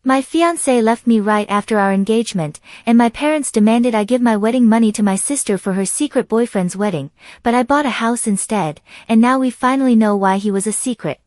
My fiancé left me right after our engagement, and my parents demanded I give my wedding money to my sister for her secret boyfriend's wedding, but I bought a house instead, and now we finally know why he was a secret.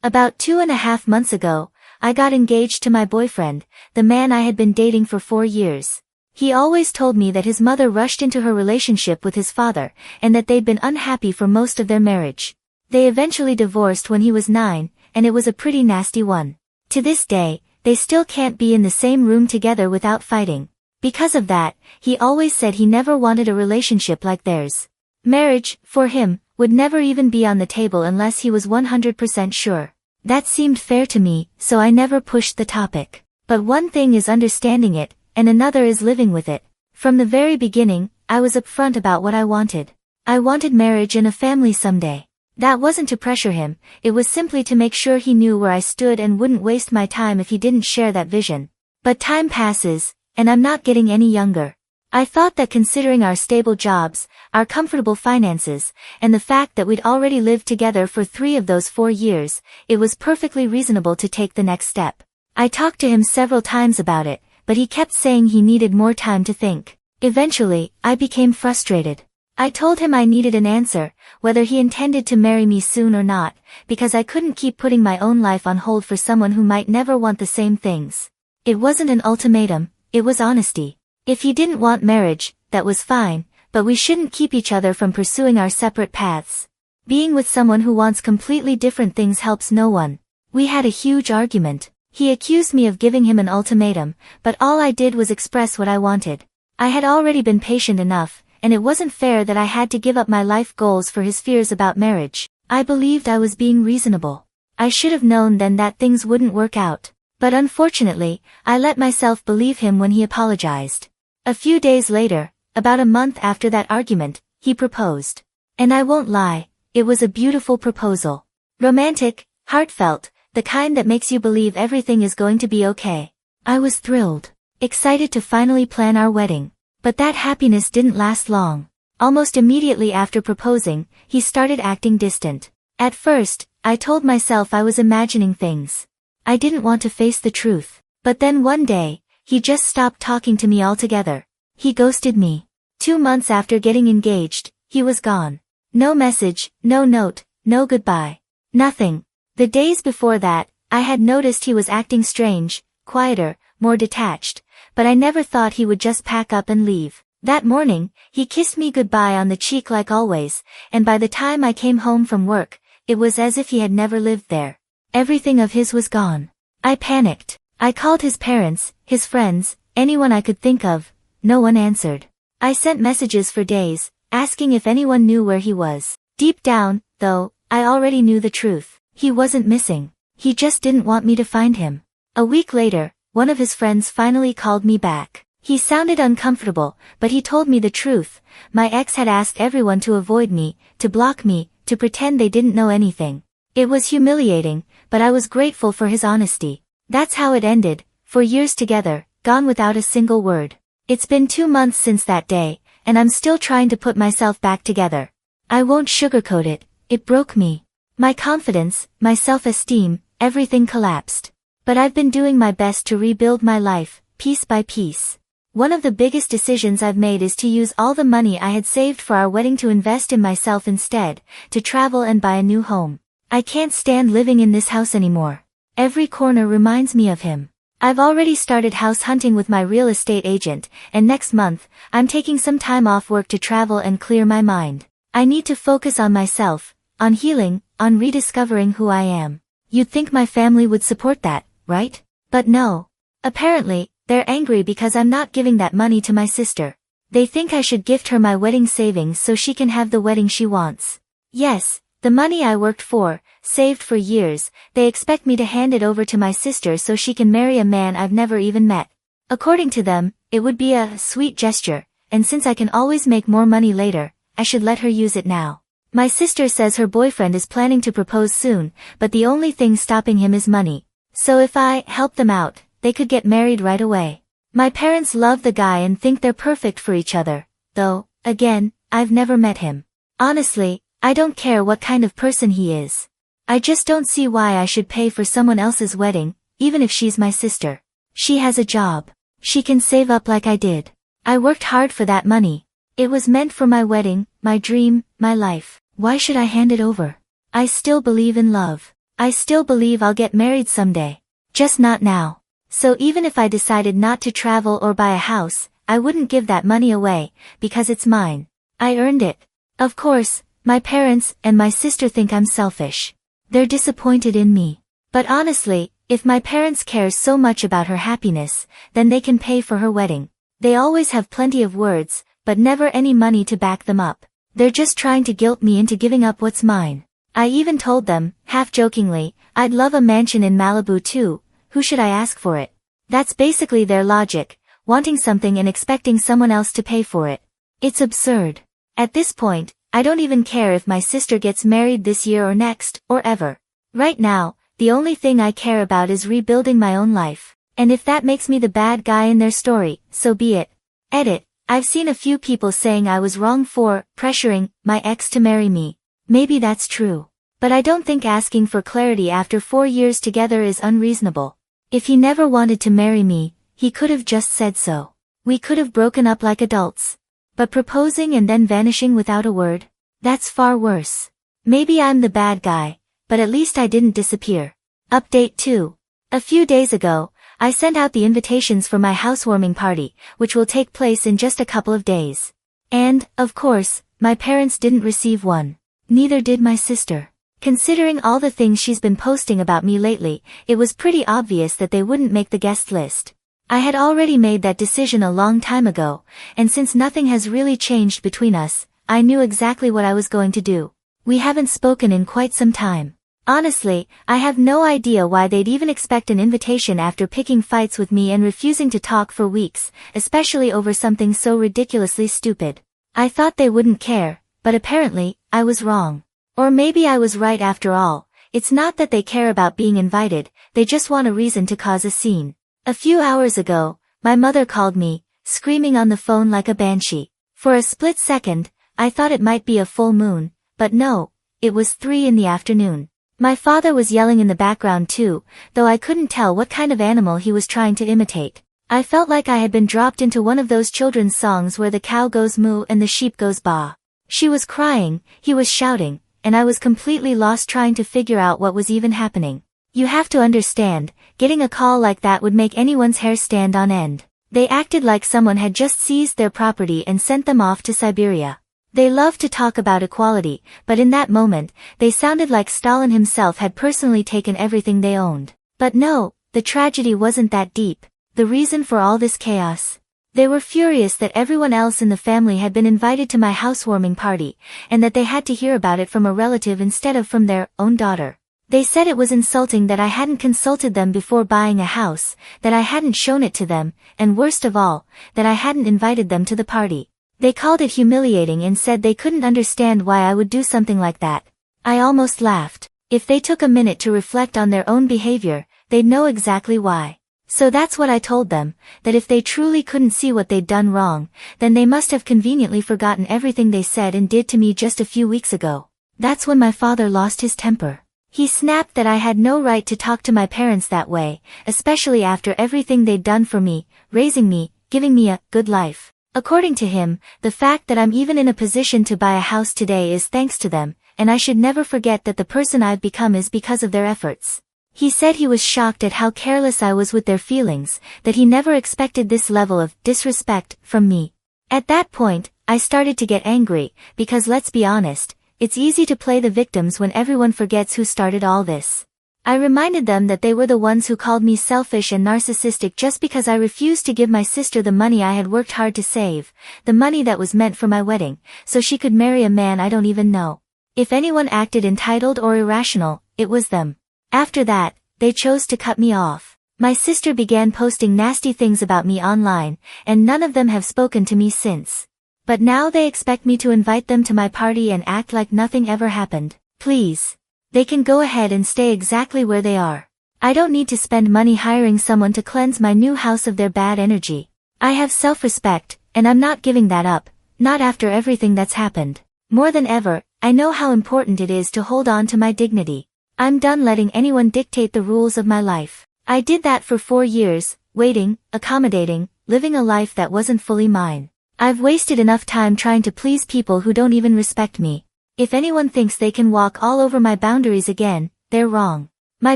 About 2.5 months ago, I got engaged to my boyfriend, the man I had been dating for 4 years. He always told me that his mother rushed into her relationship with his father, and that they'd been unhappy for most of their marriage. They eventually divorced when he was 9, and it was a pretty nasty one. To this day, they still can't be in the same room together without fighting. Because of that, he always said he never wanted a relationship like theirs. Marriage, for him, would never even be on the table unless he was 100% sure. That seemed fair to me, so I never pushed the topic. But one thing is understanding it, and another is living with it. From the very beginning, I was upfront about what I wanted. I wanted marriage and a family someday. That wasn't to pressure him, it was simply to make sure he knew where I stood and wouldn't waste my time if he didn't share that vision. But time passes, and I'm not getting any younger. I thought that considering our stable jobs, our comfortable finances, and the fact that we'd already lived together for 3 of those 4 years, it was perfectly reasonable to take the next step. I talked to him several times about it, but he kept saying he needed more time to think. Eventually, I became frustrated. I told him I needed an answer, whether he intended to marry me soon or not, because I couldn't keep putting my own life on hold for someone who might never want the same things. It wasn't an ultimatum, it was honesty. If he didn't want marriage, that was fine, but we shouldn't keep each other from pursuing our separate paths. Being with someone who wants completely different things helps no one. We had a huge argument. He accused me of giving him an ultimatum, but all I did was express what I wanted. I had already been patient enough, and it wasn't fair that I had to give up my life goals for his fears about marriage. I believed I was being reasonable. I should have known then that things wouldn't work out. But unfortunately, I let myself believe him when he apologized. A few days later, about a month after that argument, he proposed. And I won't lie, it was a beautiful proposal. Romantic, heartfelt, the kind that makes you believe everything is going to be okay. I was thrilled, excited to finally plan our wedding. But that happiness didn't last long. Almost immediately after proposing, he started acting distant. At first, I told myself I was imagining things. I didn't want to face the truth. But then one day, he just stopped talking to me altogether. He ghosted me. 2 months after getting engaged, he was gone. No message, no note, no goodbye. Nothing. The days before that, I had noticed he was acting strange, quieter, more detached, but I never thought he would just pack up and leave. That morning, he kissed me goodbye on the cheek like always, and by the time I came home from work, it was as if he had never lived there. Everything of his was gone. I panicked. I called his parents, his friends, anyone I could think of. No one answered. I sent messages for days, asking if anyone knew where he was. Deep down, though, I already knew the truth. He wasn't missing. He just didn't want me to find him. A week later, one of his friends finally called me back. He sounded uncomfortable, but he told me the truth. My ex had asked everyone to avoid me, to block me, to pretend they didn't know anything. It was humiliating, but I was grateful for his honesty. That's how it ended, 4 years together, gone without a single word. It's been 2 months since that day, and I'm still trying to put myself back together. I won't sugarcoat it, it broke me. My confidence, my self-esteem, everything collapsed. But I've been doing my best to rebuild my life, piece by piece. One of the biggest decisions I've made is to use all the money I had saved for our wedding to invest in myself instead, to travel and buy a new home. I can't stand living in this house anymore. Every corner reminds me of him. I've already started house hunting with my real estate agent, and next month, I'm taking some time off work to travel and clear my mind. I need to focus on myself, on healing, on rediscovering who I am. You'd think my family would support that, right? But no. Apparently, they're angry because I'm not giving that money to my sister. They think I should gift her my wedding savings so she can have the wedding she wants. Yes, the money I worked for, saved for years, they expect me to hand it over to my sister so she can marry a man I've never even met. According to them, it would be a sweet gesture, and since I can always make more money later, I should let her use it now. My sister says her boyfriend is planning to propose soon, but the only thing stopping him is money. So if I help them out, they could get married right away. My parents love the guy and think they're perfect for each other, though, again, I've never met him. Honestly, I don't care what kind of person he is. I just don't see why I should pay for someone else's wedding, even if she's my sister. She has a job. She can save up like I did. I worked hard for that money. It was meant for my wedding, my dream, my life. Why should I hand it over? I still believe in love. I still believe I'll get married someday. Just not now. So even if I decided not to travel or buy a house, I wouldn't give that money away, because it's mine. I earned it. Of course, my parents and my sister think I'm selfish. They're disappointed in me. But honestly, if my parents care so much about her happiness, then they can pay for her wedding. They always have plenty of words, but never any money to back them up. They're just trying to guilt me into giving up what's mine. I even told them, half-jokingly, I'd love a mansion in Malibu too. Who should I ask for it? That's basically their logic, wanting something and expecting someone else to pay for it. It's absurd. At this point, I don't even care if my sister gets married this year or next, or ever. Right now, the only thing I care about is rebuilding my own life. And if that makes me the bad guy in their story, so be it. Edit. I've seen a few people saying I was wrong for pressuring my ex to marry me. Maybe that's true. But I don't think asking for clarity after 4 years together is unreasonable. If he never wanted to marry me, he could have just said so. We could have broken up like adults. But proposing and then vanishing without a word? That's far worse. Maybe I'm the bad guy, but at least I didn't disappear. Update 2. A few days ago, I sent out the invitations for my housewarming party, which will take place in just a couple of days. And, of course, my parents didn't receive one. Neither did my sister. Considering all the things she's been posting about me lately, it was pretty obvious that they wouldn't make the guest list. I had already made that decision a long time ago, and since nothing has really changed between us, I knew exactly what I was going to do. We haven't spoken in quite some time. Honestly, I have no idea why they'd even expect an invitation after picking fights with me and refusing to talk for weeks, especially over something so ridiculously stupid. I thought they wouldn't care, but apparently, I was wrong. Or maybe I was right after all. It's not that they care about being invited, they just want a reason to cause a scene. A few hours ago, my mother called me, screaming on the phone like a banshee. For a split second, I thought it might be a full moon, but no, it was 3 in the afternoon. My father was yelling in the background too, though I couldn't tell what kind of animal he was trying to imitate. I felt like I had been dropped into one of those children's songs where the cow goes moo and the sheep goes baa. She was crying, he was shouting, and I was completely lost trying to figure out what was even happening. You have to understand, getting a call like that would make anyone's hair stand on end. They acted like someone had just seized their property and sent them off to Siberia. They loved to talk about equality, but in that moment, they sounded like Stalin himself had personally taken everything they owned. But no, the tragedy wasn't that deep. The reason for all this chaos. They were furious that everyone else in the family had been invited to my housewarming party, and that they had to hear about it from a relative instead of from their own daughter. They said it was insulting that I hadn't consulted them before buying a house, that I hadn't shown it to them, and worst of all, that I hadn't invited them to the party. They called it humiliating and said they couldn't understand why I would do something like that. I almost laughed. If they took a minute to reflect on their own behavior, they'd know exactly why. So that's what I told them, that if they truly couldn't see what they'd done wrong, then they must have conveniently forgotten everything they said and did to me just a few weeks ago. That's when my father lost his temper. He snapped that I had no right to talk to my parents that way, especially after everything they'd done for me, raising me, giving me a good life. According to him, the fact that I'm even in a position to buy a house today is thanks to them, and I should never forget that the person I've become is because of their efforts. He said he was shocked at how careless I was with their feelings, that he never expected this level of disrespect from me. At that point, I started to get angry, because let's be honest, it's easy to play the victims when everyone forgets who started all this. I reminded them that they were the ones who called me selfish and narcissistic just because I refused to give my sister the money I had worked hard to save, the money that was meant for my wedding, so she could marry a man I don't even know. If anyone acted entitled or irrational, it was them. After that, they chose to cut me off. My sister began posting nasty things about me online, and none of them have spoken to me since. But now they expect me to invite them to my party and act like nothing ever happened. Please. They can go ahead and stay exactly where they are. I don't need to spend money hiring someone to cleanse my new house of their bad energy. I have self-respect, and I'm not giving that up, not after everything that's happened. More than ever, I know how important it is to hold on to my dignity. I'm done letting anyone dictate the rules of my life. I did that for 4 years, waiting, accommodating, living a life that wasn't fully mine. I've wasted enough time trying to please people who don't even respect me. If anyone thinks they can walk all over my boundaries again, they're wrong. My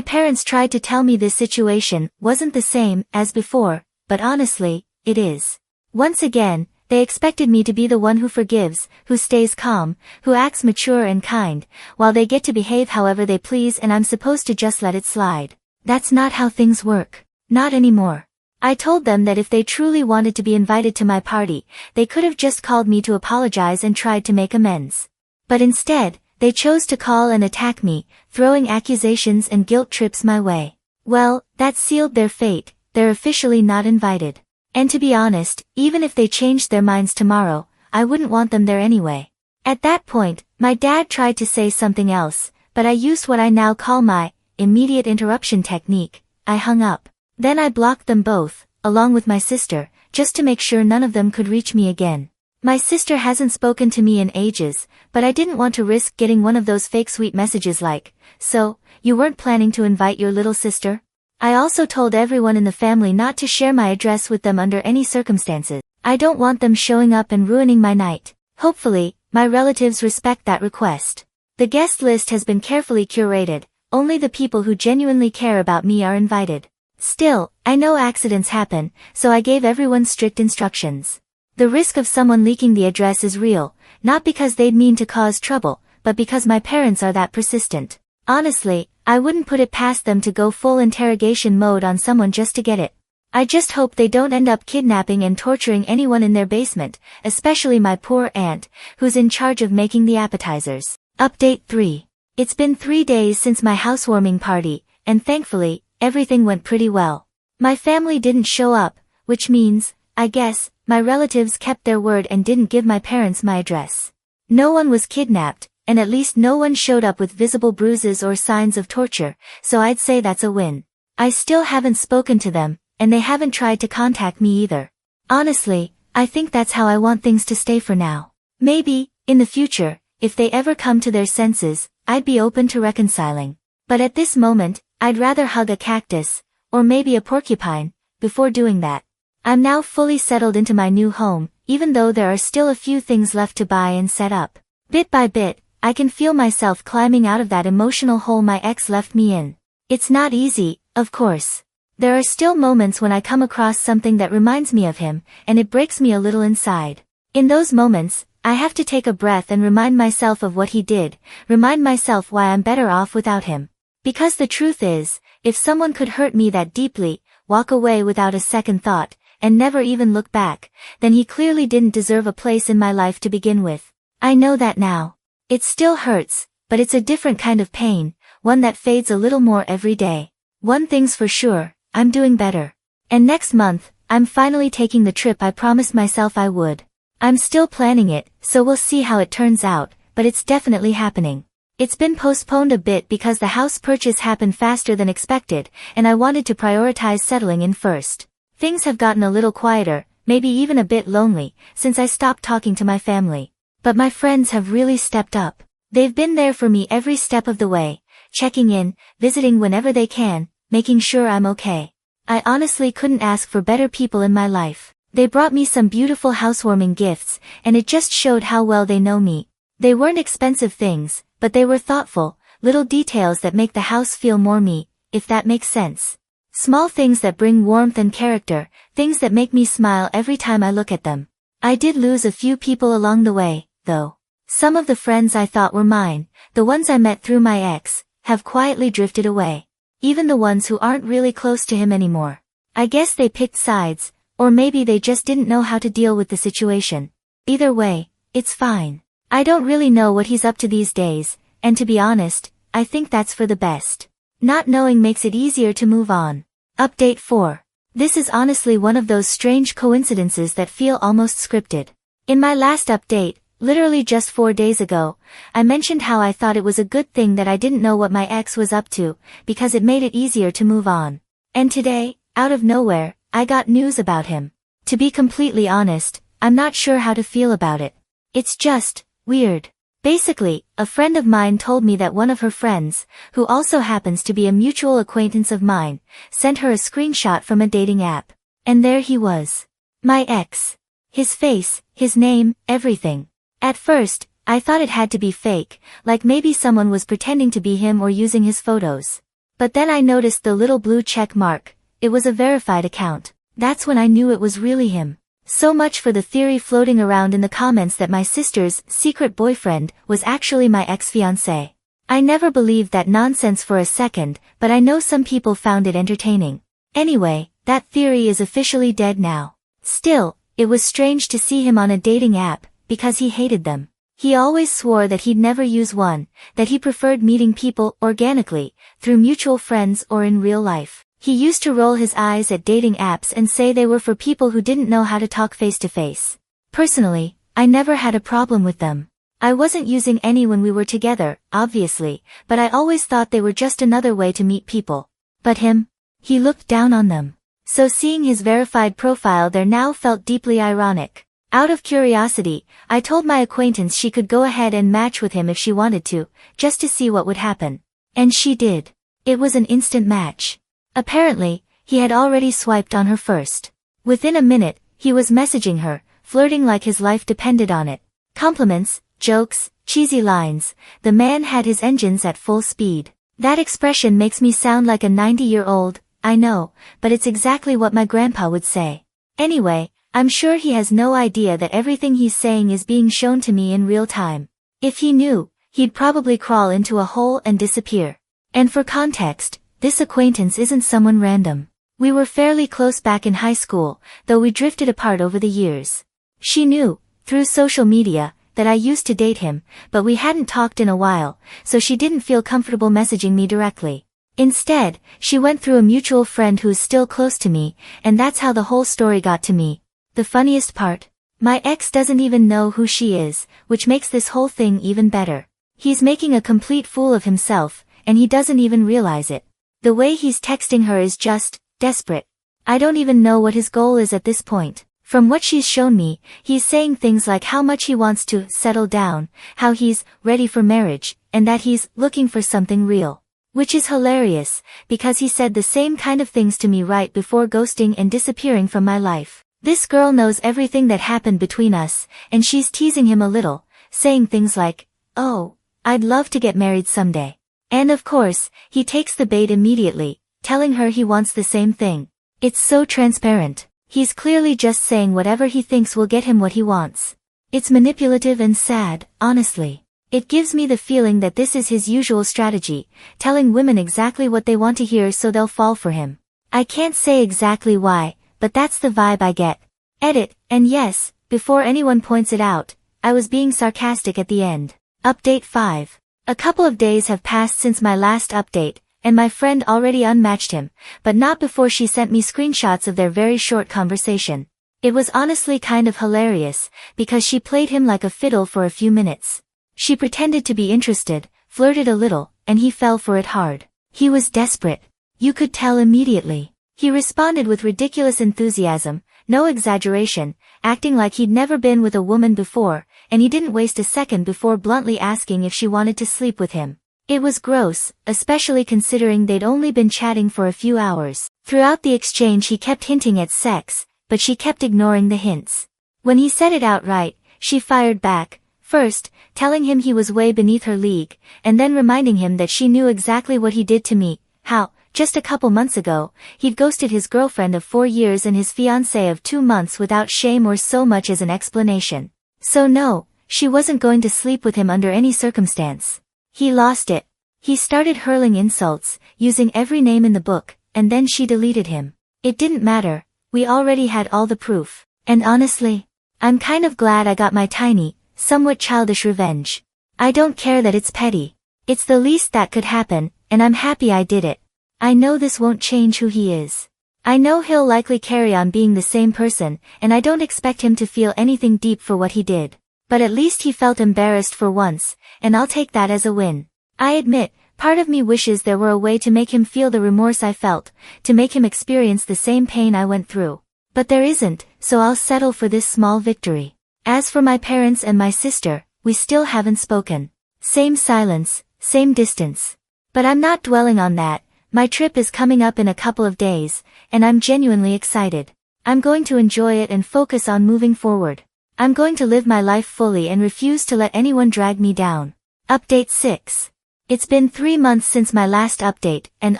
parents tried to tell me this situation wasn't the same as before, but honestly, it is. Once again, they expected me to be the one who forgives, who stays calm, who acts mature and kind, while they get to behave however they please and I'm supposed to just let it slide. That's not how things work. Not anymore. I told them that if they truly wanted to be invited to my party, they could have just called me to apologize and tried to make amends. But instead, they chose to call and attack me, throwing accusations and guilt trips my way. Well, that sealed their fate. They're officially not invited. And to be honest, even if they changed their minds tomorrow, I wouldn't want them there anyway. At that point, my dad tried to say something else, but I used what I now call my immediate interruption technique. I hung up. Then I blocked them both, along with my sister, just to make sure none of them could reach me again. My sister hasn't spoken to me in ages, but I didn't want to risk getting one of those fake sweet messages like, "So, you weren't planning to invite your little sister?" I also told everyone in the family not to share my address with them under any circumstances. I don't want them showing up and ruining my night. Hopefully, my relatives respect that request. The guest list has been carefully curated. Only the people who genuinely care about me are invited. Still, I know accidents happen, so I gave everyone strict instructions. The risk of someone leaking the address is real, not because they'd mean to cause trouble, but because my parents are that persistent. Honestly, I wouldn't put it past them to go full interrogation mode on someone just to get it. I just hope they don't end up kidnapping and torturing anyone in their basement, especially my poor aunt, who's in charge of making the appetizers. Update 3. It's been 3 days since my housewarming party, and thankfully, everything went pretty well. My family didn't show up, which means, I guess, my relatives kept their word and didn't give my parents my address. No one was kidnapped, and at least no one showed up with visible bruises or signs of torture, so I'd say that's a win. I still haven't spoken to them, and they haven't tried to contact me either. Honestly, I think that's how I want things to stay for now. Maybe, in the future, if they ever come to their senses, I'd be open to reconciling. But at this moment, I'd rather hug a cactus, or maybe a porcupine, before doing that. I'm now fully settled into my new home, even though there are still a few things left to buy and set up. Bit by bit, I can feel myself climbing out of that emotional hole my ex left me in. It's not easy, of course. There are still moments when I come across something that reminds me of him, and it breaks me a little inside. In those moments, I have to take a breath and remind myself of what he did, remind myself why I'm better off without him. Because the truth is, if someone could hurt me that deeply, walk away without a second thought, and never even look back, then he clearly didn't deserve a place in my life to begin with. I know that now. It still hurts, but it's a different kind of pain, one that fades a little more every day. One thing's for sure, I'm doing better. And next month, I'm finally taking the trip I promised myself I would. I'm still planning it, so we'll see how it turns out, but it's definitely happening. It's been postponed a bit because the house purchase happened faster than expected, and I wanted to prioritize settling in first. Things have gotten a little quieter, maybe even a bit lonely, since I stopped talking to my family. But my friends have really stepped up. They've been there for me every step of the way, checking in, visiting whenever they can, making sure I'm okay. I honestly couldn't ask for better people in my life. They brought me some beautiful housewarming gifts, and it just showed how well they know me. They weren't expensive things, but they were thoughtful, little details that make the house feel more me, if that makes sense. Small things that bring warmth and character, things that make me smile every time I look at them. I did lose a few people along the way, though. Some of the friends I thought were mine, the ones I met through my ex, have quietly drifted away. Even the ones who aren't really close to him anymore. I guess they picked sides, or maybe they just didn't know how to deal with the situation. Either way, it's fine. I don't really know what he's up to these days, and to be honest, I think that's for the best. Not knowing makes it easier to move on. Update 4. This is honestly one of those strange coincidences that feel almost scripted. In my last update, literally just 4 days ago, I mentioned how I thought it was a good thing that I didn't know what my ex was up to, because it made it easier to move on. And today, out of nowhere, I got news about him. To be completely honest, I'm not sure how to feel about it. It's just weird. Basically, a friend of mine told me that one of her friends, who also happens to be a mutual acquaintance of mine, sent her a screenshot from a dating app. And there he was. My ex. His face, his name, everything. At first, I thought it had to be fake, like maybe someone was pretending to be him or using his photos. But then I noticed the little blue check mark. It was a verified account. That's when I knew it was really him. So much for the theory floating around in the comments that my sister's secret boyfriend was actually my ex-fiancé. I never believed that nonsense for a second, but I know some people found it entertaining. Anyway, that theory is officially dead now. Still, it was strange to see him on a dating app, because he hated them. He always swore that he'd never use one, that he preferred meeting people organically, through mutual friends or in real life. He used to roll his eyes at dating apps and say they were for people who didn't know how to talk face to face. Personally, I never had a problem with them. I wasn't using any when we were together, obviously, but I always thought they were just another way to meet people. But him? He looked down on them. So seeing his verified profile there now felt deeply ironic. Out of curiosity, I told my acquaintance she could go ahead and match with him if she wanted to, just to see what would happen. And she did. It was an instant match. Apparently, he had already swiped on her first. Within a minute, he was messaging her, flirting like his life depended on it. Compliments, jokes, cheesy lines, the man had his engines at full speed. That expression makes me sound like a 90-year-old, I know, but it's exactly what my grandpa would say. Anyway, I'm sure he has no idea that everything he's saying is being shown to me in real time. If he knew, he'd probably crawl into a hole and disappear. And for context, this acquaintance isn't someone random. We were fairly close back in high school, though we drifted apart over the years. She knew, through social media, that I used to date him, but we hadn't talked in a while, so she didn't feel comfortable messaging me directly. Instead, she went through a mutual friend who's still close to me, and that's how the whole story got to me. The funniest part? My ex doesn't even know who she is, which makes this whole thing even better. He's making a complete fool of himself, and he doesn't even realize it. The way he's texting her is just desperate. I don't even know what his goal is at this point. From what she's shown me, he's saying things like how much he wants to settle down, how he's ready for marriage, and that he's looking for something real. Which is hilarious, because he said the same kind of things to me right before ghosting and disappearing from my life. This girl knows everything that happened between us, and she's teasing him a little, saying things like, "Oh, I'd love to get married someday." And of course, he takes the bait immediately, telling her he wants the same thing. It's so transparent. He's clearly just saying whatever he thinks will get him what he wants. It's manipulative and sad, honestly. It gives me the feeling that this is his usual strategy, telling women exactly what they want to hear so they'll fall for him. I can't say exactly why, but that's the vibe I get. Edit, and yes, before anyone points it out, I was being sarcastic at the end. Update 5. A couple of days have passed since my last update, and my friend already unmatched him, but not before she sent me screenshots of their very short conversation. It was honestly kind of hilarious, because she played him like a fiddle for a few minutes. She pretended to be interested, flirted a little, and he fell for it hard. He was desperate. You could tell immediately. He responded with ridiculous enthusiasm, no exaggeration, acting like he'd never been with a woman before, and he didn't waste a second before bluntly asking if she wanted to sleep with him. It was gross, especially considering they'd only been chatting for a few hours. Throughout the exchange he kept hinting at sex, but she kept ignoring the hints. When he said it outright, she fired back, first, telling him he was way beneath her league, and then reminding him that she knew exactly what he did to me, how, just a couple months ago, he'd ghosted his girlfriend of 4 years and his fiancé of 2 months without shame or so much as an explanation. So no, she wasn't going to sleep with him under any circumstance. He lost it. He started hurling insults, using every name in the book, and then she deleted him. It didn't matter, we already had all the proof. And honestly, I'm kind of glad I got my tiny, somewhat childish revenge. I don't care that it's petty. It's the least that could happen, and I'm happy I did it. I know this won't change who he is. I know he'll likely carry on being the same person, and I don't expect him to feel anything deep for what he did. But at least he felt embarrassed for once, and I'll take that as a win. I admit, part of me wishes there were a way to make him feel the remorse I felt, to make him experience the same pain I went through. But there isn't, so I'll settle for this small victory. As for my parents and my sister, we still haven't spoken. Same silence, same distance. But I'm not dwelling on that. My trip is coming up in a couple of days, and I'm genuinely excited. I'm going to enjoy it and focus on moving forward. I'm going to live my life fully and refuse to let anyone drag me down. Update 6. It's been 3 months since my last update, and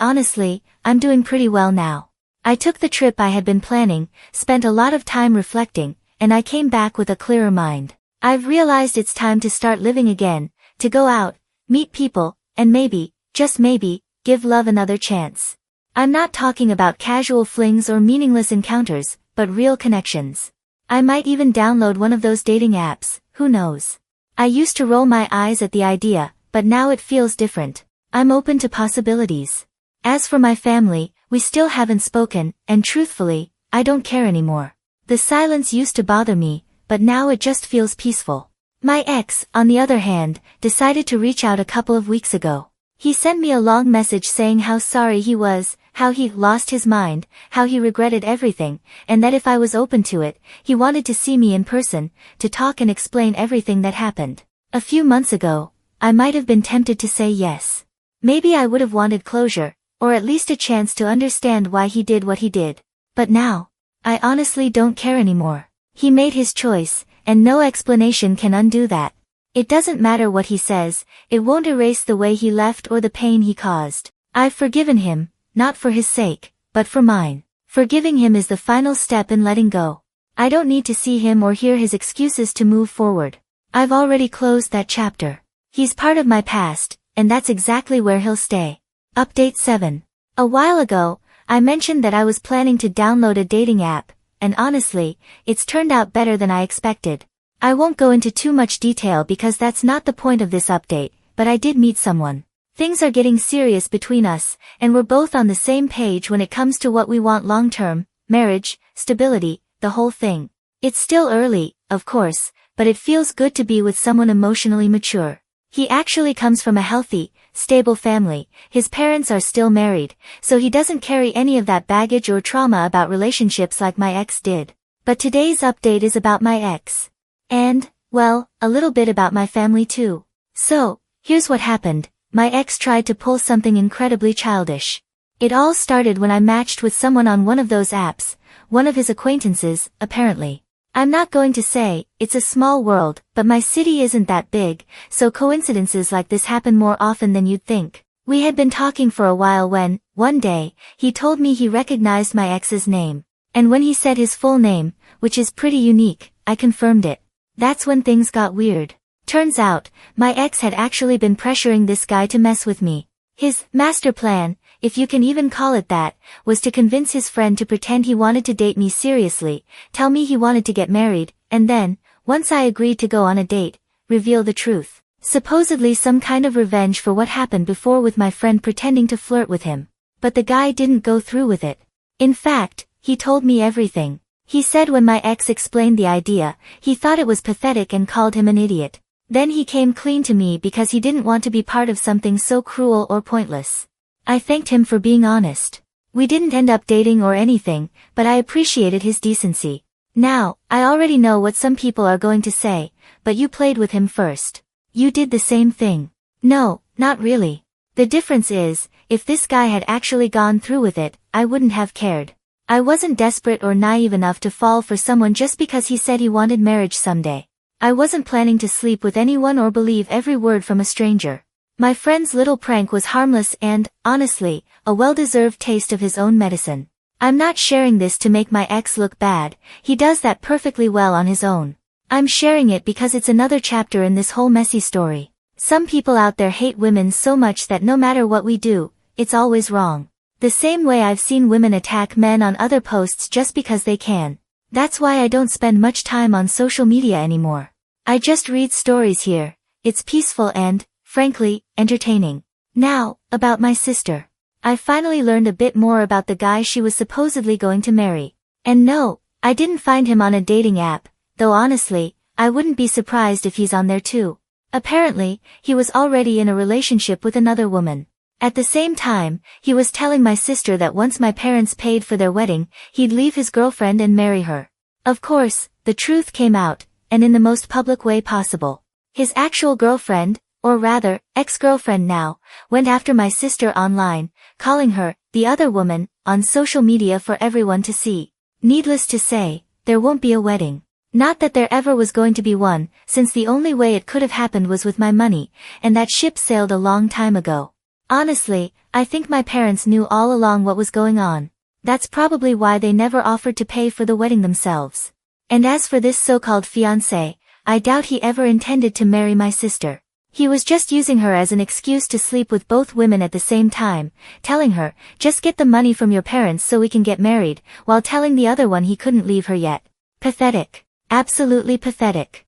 honestly, I'm doing pretty well now. I took the trip I had been planning, spent a lot of time reflecting, and I came back with a clearer mind. I've realized it's time to start living again, to go out, meet people, and maybe, just maybe, give love another chance. I'm not talking about casual flings or meaningless encounters, but real connections. I might even download one of those dating apps, who knows. I used to roll my eyes at the idea, but now it feels different. I'm open to possibilities. As for my family, we still haven't spoken, and truthfully, I don't care anymore. The silence used to bother me, but now it just feels peaceful. My ex, on the other hand, decided to reach out a couple of weeks ago. He sent me a long message saying how sorry he was, how he lost his mind, how he regretted everything, and that if I was open to it, he wanted to see me in person, to talk and explain everything that happened. A few months ago, I might have been tempted to say yes. Maybe I would have wanted closure, or at least a chance to understand why he did what he did. But now, I honestly don't care anymore. He made his choice, and no explanation can undo that. It doesn't matter what he says, it won't erase the way he left or the pain he caused. I've forgiven him, not for his sake, but for mine. Forgiving him is the final step in letting go. I don't need to see him or hear his excuses to move forward. I've already closed that chapter. He's part of my past, and that's exactly where he'll stay. Update 7. A while ago, I mentioned that I was planning to download a dating app, and honestly, it's turned out better than I expected. I won't go into too much detail because that's not the point of this update, but I did meet someone. Things are getting serious between us, and we're both on the same page when it comes to what we want long-term, marriage, stability, the whole thing. It's still early, of course, but it feels good to be with someone emotionally mature. He actually comes from a healthy, stable family, his parents are still married, so he doesn't carry any of that baggage or trauma about relationships like my ex did. But today's update is about my ex. And, well, a little bit about my family too. So, here's what happened. My ex tried to pull something incredibly childish. It all started when I matched with someone on one of those apps, one of his acquaintances, apparently. I'm not going to say, it's a small world, but my city isn't that big, so coincidences like this happen more often than you'd think. We had been talking for a while when, one day, he told me he recognized my ex's name. And when he said his full name, which is pretty unique, I confirmed it. That's when things got weird. Turns out, my ex had actually been pressuring this guy to mess with me. His master plan, if you can even call it that, was to convince his friend to pretend he wanted to date me seriously, tell me he wanted to get married, and then, once I agreed to go on a date, reveal the truth. Supposedly some kind of revenge for what happened before with my friend pretending to flirt with him. But the guy didn't go through with it. In fact, he told me everything. He said when my ex explained the idea, he thought it was pathetic and called him an idiot. Then he came clean to me because he didn't want to be part of something so cruel or pointless. I thanked him for being honest. We didn't end up dating or anything, but I appreciated his decency. Now, I already know what some people are going to say, but you played with him first. You did the same thing. No, not really. The difference is, if this guy had actually gone through with it, I wouldn't have cared. I wasn't desperate or naive enough to fall for someone just because he said he wanted marriage someday. I wasn't planning to sleep with anyone or believe every word from a stranger. My friend's little prank was harmless and, honestly, a well-deserved taste of his own medicine. I'm not sharing this to make my ex look bad, he does that perfectly well on his own. I'm sharing it because it's another chapter in this whole messy story. Some people out there hate women so much that no matter what we do, it's always wrong. The same way I've seen women attack men on other posts just because they can. That's why I don't spend much time on social media anymore. I just read stories here. It's peaceful and, frankly, entertaining. Now, about my sister. I finally learned a bit more about the guy she was supposedly going to marry. And no, I didn't find him on a dating app, though honestly, I wouldn't be surprised if he's on there too. Apparently, he was already in a relationship with another woman. At the same time, he was telling my sister that once my parents paid for their wedding, he'd leave his girlfriend and marry her. Of course, the truth came out, and in the most public way possible. His actual girlfriend, or rather, ex-girlfriend now, went after my sister online, calling her, the other woman, on social media for everyone to see. Needless to say, there won't be a wedding. Not that there ever was going to be one, since the only way it could have happened was with my money, and that ship sailed a long time ago. Honestly, I think my parents knew all along what was going on. That's probably why they never offered to pay for the wedding themselves. And as for this so-called fiancé, I doubt he ever intended to marry my sister. He was just using her as an excuse to sleep with both women at the same time, telling her, just get the money from your parents so we can get married, while telling the other one he couldn't leave her yet. Pathetic. Absolutely pathetic.